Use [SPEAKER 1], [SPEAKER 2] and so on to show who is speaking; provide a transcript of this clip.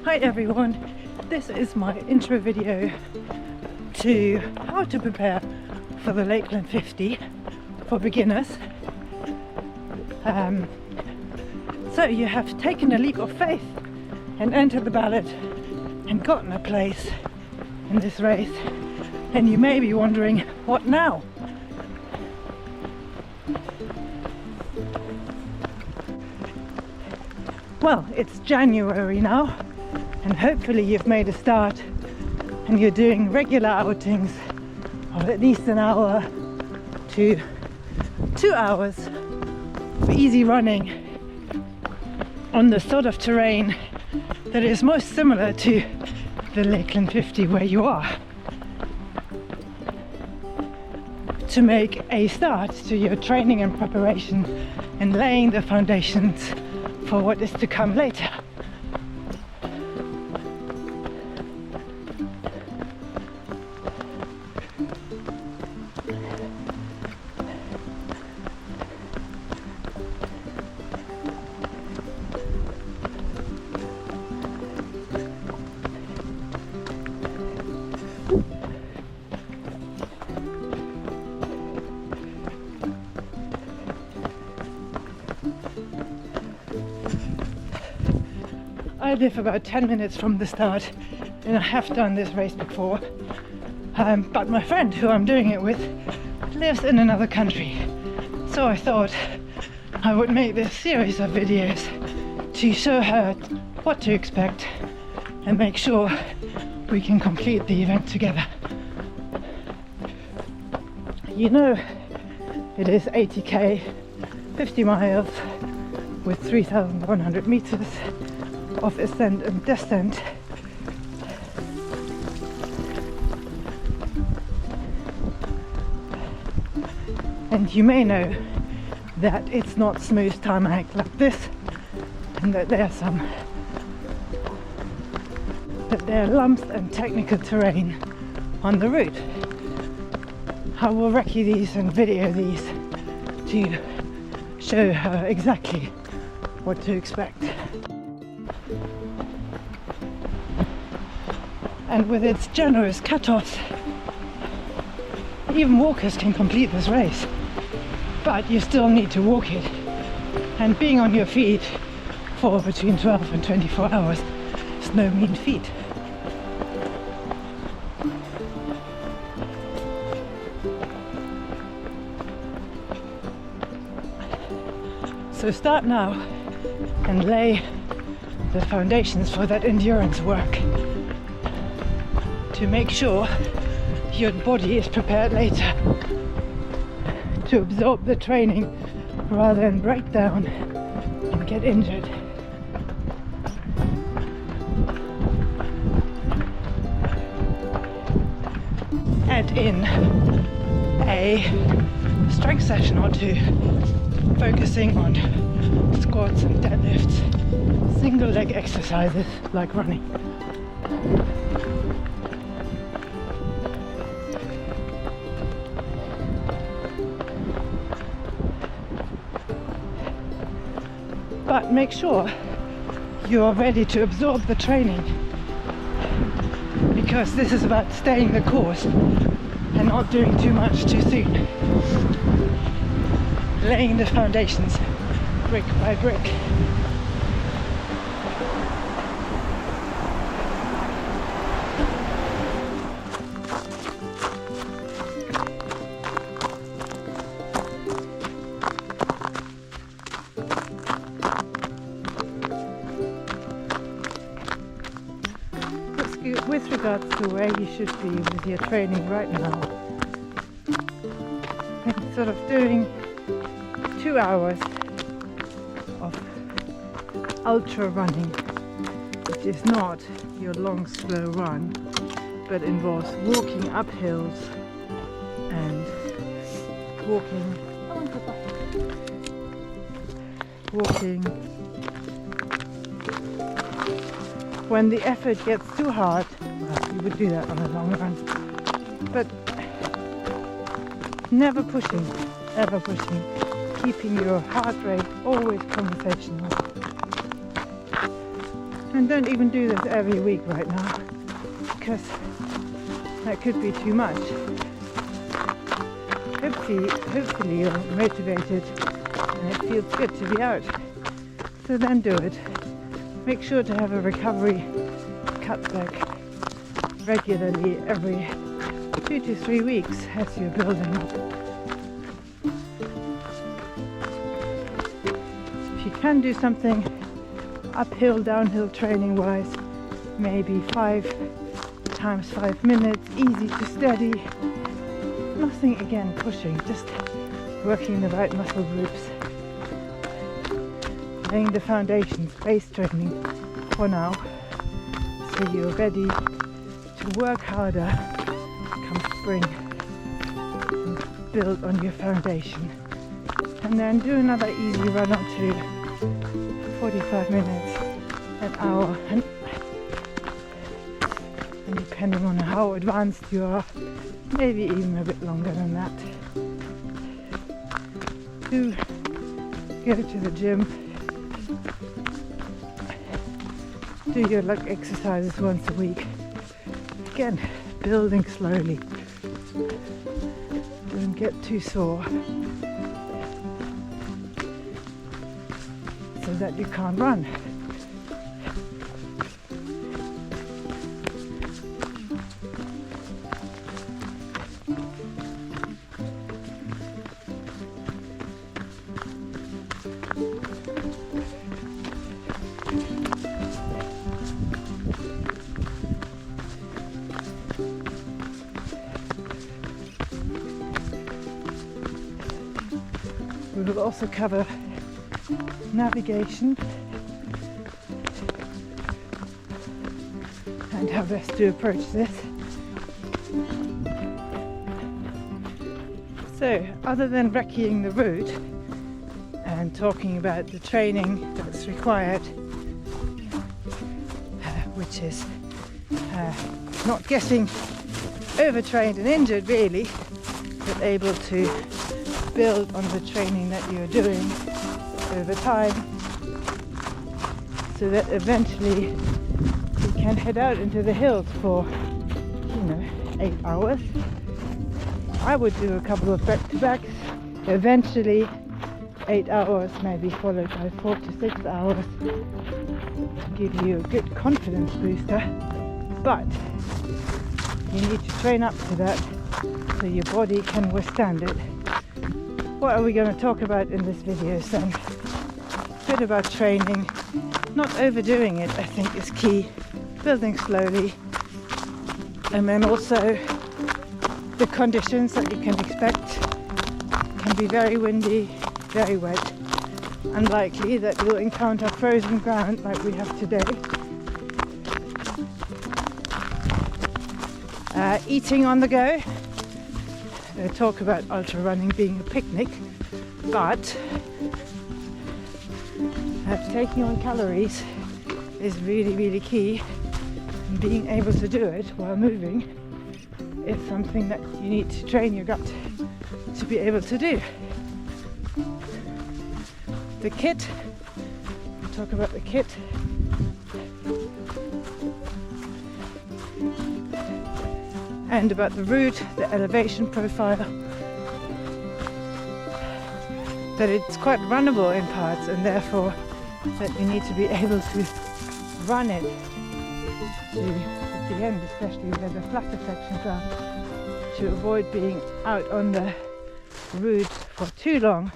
[SPEAKER 1] Hi everyone, this is my intro video to how to prepare for the Lakeland 50 for beginners. So you have taken a leap of faith and entered the ballot and gotten a place in this race, and you may be wondering, what now? Well, it's January now, and hopefully you've made a start and you're doing regular outings of at least an hour to 2 hours of easy running on the sort of terrain that is most similar to the Lakeland 50 where you are, to make a start to your training and preparation and laying the foundations for what is to come later. I live about 10 minutes from the start, and I have done this race before, but my friend who I'm doing it with lives in another country, so I thought I would make this series of videos to show her what to expect and make sure we can complete the event together. You know, it is 80k, 50 miles with 3,100 meters of ascent and descent. And you may know that it's not smooth tarmac like this, and that there are lumps and technical terrain on the route. I will recce these and video these to show her exactly what to expect. And with its generous cutoffs, even walkers can complete this race, but you still need to walk it, and being on your feet for between 12 and 24 hours is no mean feat. So start now and lay the foundations for that endurance work, to make sure your body is prepared later to absorb the training rather than break down and get injured. Add in a strength session or two, focusing on squats and deadlifts, single leg exercises like running. But make sure you are ready to absorb the training, because this is about staying the course and not doing too much too soon. Laying the foundations brick by brick. With regards to where you should be with your training right now, and sort of doing 2 hours of ultra running, which is not your long slow run, but involves walking up hills and walking when the effort gets too hard. Well, you would do that on a long run, but never pushing ever pushing, keeping your heart rate always conversational. And don't even do this every week right now, because that could be too much. Hopefully you're motivated and it feels good to be out. So then do it. Make sure to have a recovery cutback regularly every 2 to 3 weeks as you're building up. If you can do something uphill, downhill training wise, maybe 5 times 5 minutes, easy to steady. Nothing again pushing, just working the right muscle groups. Laying the foundations, base training for now, so you're ready to work harder come spring and build on your foundation. And then do another easy run or two, 45 minutes, an hour, and depending on how advanced you are, maybe even a bit longer than that. Do go to the gym, do your leg exercises once a week. Again, building slowly. Don't get too sore so that you can't run. We will also cover navigation and how best to approach this. So, other than recceing the route and talking about the training that's required, which is not getting overtrained and injured really, but able to build on the training that you're doing over time, so that eventually you can head out into the hills for 8 hours. I would do a couple of back-to-backs, eventually 8 hours, maybe followed by 4 to 6 hours, to give you a good confidence booster. But you need to train up to that so your body can withstand it. What are we going to talk about in this video then? A bit about training, not overdoing it, I think is key, building slowly, and then also the conditions that you can expect can be very windy, very wet, unlikely that you'll encounter frozen ground like we have today. Eating on the go. They talk about ultra running being a picnic, but taking on calories is really, really key, and being able to do it while moving is something that you need to train your gut to be able to do. The kit, we'll talk about the kit. And about the route, the elevation profile, that it's quite runnable in parts, and therefore that you need to be able to run it to at the end, especially where the flatter sections are, to avoid being out on the route for too long